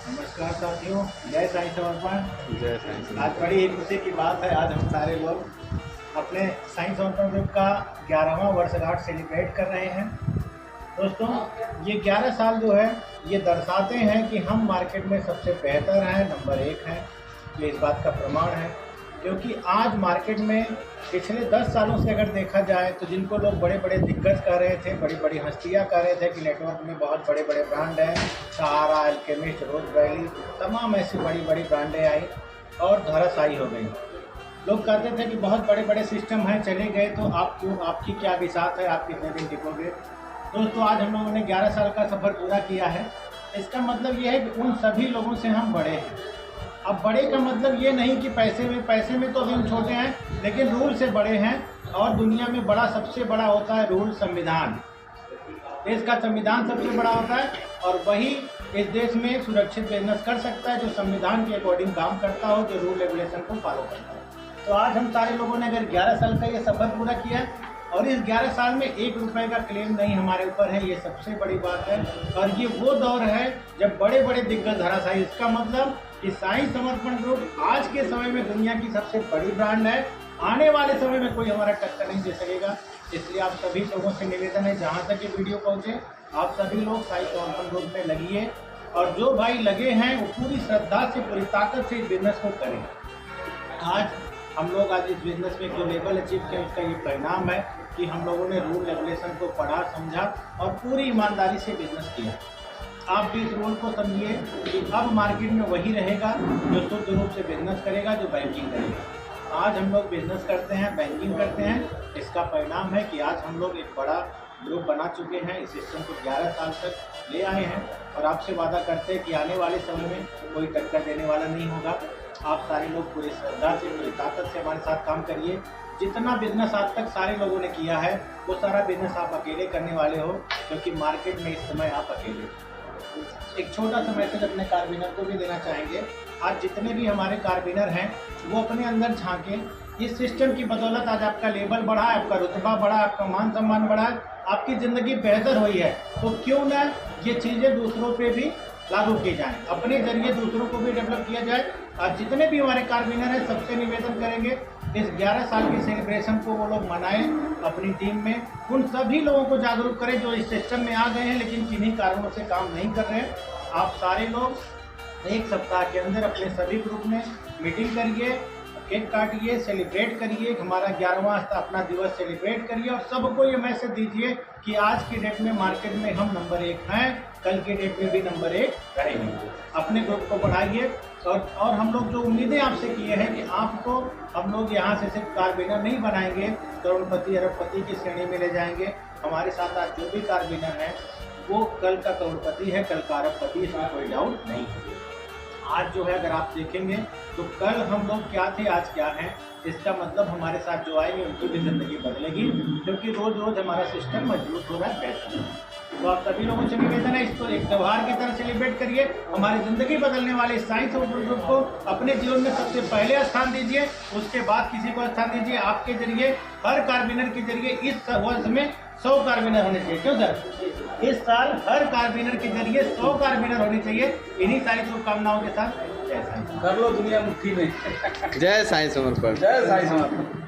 नमस्कार साथियों, जय साईं समर्पण। जय साईं। आज बड़ी ही खुशी की बात है, आज हम सारे लोग अपने साईं समर्पण ग्रुप का 11वां वर्षगांठ सेलिब्रेट कर रहे हैं। दोस्तों, ये 11 साल जो है ये दर्शाते हैं कि हम मार्केट में सबसे बेहतर हैं, नंबर 1 हैं। ये इस बात का प्रमाण है, क्योंकि आज मार्केट में पिछले 10 सालों से अगर देखा जाए तो जिनको लोग बड़े बड़े दिग्गज कह रहे थे, बड़ी बड़ी हस्तियां कह रहे थे कि नेटवर्क में बहुत बड़े बड़े ब्रांड हैं, सहारा, अल्केमिस्ट, रोज वैली, तमाम ऐसी बड़ी बड़ी ब्रांडें आई और धराशायी हो गई। लोग कहते थे कि बहुत बड़े बड़े सिस्टम हैं, चले गए तो आपकी क्या बिसात है, आप कितने दिन टिकोगे। दोस्तों, आज हम लोगों ने 11 साल का सफ़र पूरा किया है। इसका मतलब ये है कि उन सभी लोगों से हम बड़े हैं। अब बड़े का मतलब ये नहीं कि पैसे में तो अभी हम छोटे हैं, लेकिन रूल से बड़े हैं। और दुनिया में बड़ा सबसे बड़ा होता है रूल, संविधान। देश का संविधान सबसे बड़ा होता है और वही इस देश में सुरक्षित बिजनेस कर सकता है जो संविधान के अकॉर्डिंग काम करता हो, जो रूल रेगुलेशन को फॉलो करता हो। तो आज हम सारे लोगों ने अगर 11 साल का ये सफ़र पूरा किया है और इस 11 साल में 1 रुपये का क्लेम नहीं हमारे ऊपर है, ये सबसे बड़ी बात है। और ये वो दौर है जब बड़े बड़े दिग्गज धराशायी। इसका मतलब कि साईं समर्पण ग्रुप आज के समय में दुनिया की सबसे बड़ी ब्रांड है। आने वाले समय में कोई हमारा टक्कर नहीं दे सकेगा। इसलिए आप सभी लोगों से निवेदन है, जहाँ तक ये वीडियो पहुँचे, आप सभी लोग साईं समर्पण ग्रुप में लगिए और जो भाई लगे हैं वो पूरी श्रद्धा से, पूरी ताकत से इस बिजनेस को करें। आज इस बिजनेस में जो लेवल अचीव किया उसका ये परिणाम है कि हम लोगों ने रूल रेगुलेशन को पढ़ा, समझा और पूरी ईमानदारी से बिजनेस किया। आप भी इस रूल को समझिए कि अब मार्केट में वही रहेगा जो शुद्ध रूप से बिजनेस करेगा, जो बैंकिंग करेगा। आज हम लोग बिजनेस करते हैं, बैंकिंग करते हैं। इसका परिणाम है कि आज हम लोग एक बड़ा ग्रुप बना चुके हैं। इस सिस्टम को 11 साल तक ले आए हैं और आपसे वादा करते हैं कि आने वाले समय में कोई टक्कर देने वाला नहीं होगा। आप सारे लोग पूरी श्रद्धा से, पूरी ताकत से हमारे साथ काम करिए। जितना बिजनेस आज तक सारे लोगों ने किया है वो सारा बिजनेस आप अकेले करने वाले हो, क्योंकि मार्केट में इस समय आप अकेले हो। एक छोटा सा मैसेज अपने कार्बिनर को भी देना चाहेंगे। आज जितने भी हमारे कार्बिनर हैं वो अपने अंदर झांकें। इस सिस्टम की बदौलत आज आपका लेवल बढ़ा है, आपका रुतबा बढ़ा, आपका मान सम्मान बढ़ा है, आपकी ज़िंदगी बेहतर हुई है। तो क्यों ना ये चीज़ें दूसरों पे भी लागू की जाएं, अपने जरिए दूसरों को भी डेवलप किया जाए। आज जितने भी हमारे कार्बिनर हैं सबसे निवेदन करेंगे इस 11 साल के सेलिब्रेशन को वो लोग मनाएं अपनी टीम में। उन सभी लोगों को जागरूक करें जो इस सिस्टम में आ गए हैं लेकिन किन्हीं कारणों से काम नहीं कर रहे हैं। आप सारे लोग 1 सप्ताह के अंदर अपने सभी ग्रुप में मीटिंग करिए, केक काटिए, सेलिब्रेट करिए, हमारा 11वां स्थापना दिवस सेलिब्रेट करिए और सबको ये मैसेज दीजिए कि आज की डेट में मार्केट में हम नंबर 1 हैं, कल की डेट में भी नंबर 1 रहेंगे। अपने ग्रुप को बढ़ाइए और हम लोग जो उम्मीदें आपसे किए हैं कि आपको हम लोग यहाँ से सिर्फ कार्बिनर नहीं बनाएंगे, करोड़पति अरबपति की श्रेणी में ले जाएंगे। हमारे साथ आज जो भी कार्बिनर हैं वो कल का करोड़पति है, कल का अरबपति, इसमें कोई डाउट नहीं है। आज जो है अगर आप देखेंगे तो कल हम लोग क्या थे, आज क्या हैं। इसका मतलब हमारे साथ जो आएंगे उनकी भी ज़िंदगी बदलेगी, क्योंकि रोज़ रोज़ हमारा सिस्टम मजबूत हो रहा है, बेहतर है। तो आप सभी लोगों से निवेदन है, इसको एक त्यौहार की तरह सेलिब्रेट करिए। हमारी ज़िंदगी बदलने वाले साईं समर्पण ग्रुप को अपने जीवन में सबसे पहले स्थान दीजिए, उसके बाद किसी को स्थान दीजिए। आपके जरिए, हर कार्बिनर के जरिए इस वर्ष में 100 कार्बिनर होने चाहिए। क्यों सर? इस साल हर कार्बिनर के जरिए 100 कार्बिनर होने चाहिए। इन्हीं सारी शुभकामनाओं के साथ जय साईं। कर लो दुनिया मुट्ठी में। जय साईं समर्पण। जय साईं समर्पण।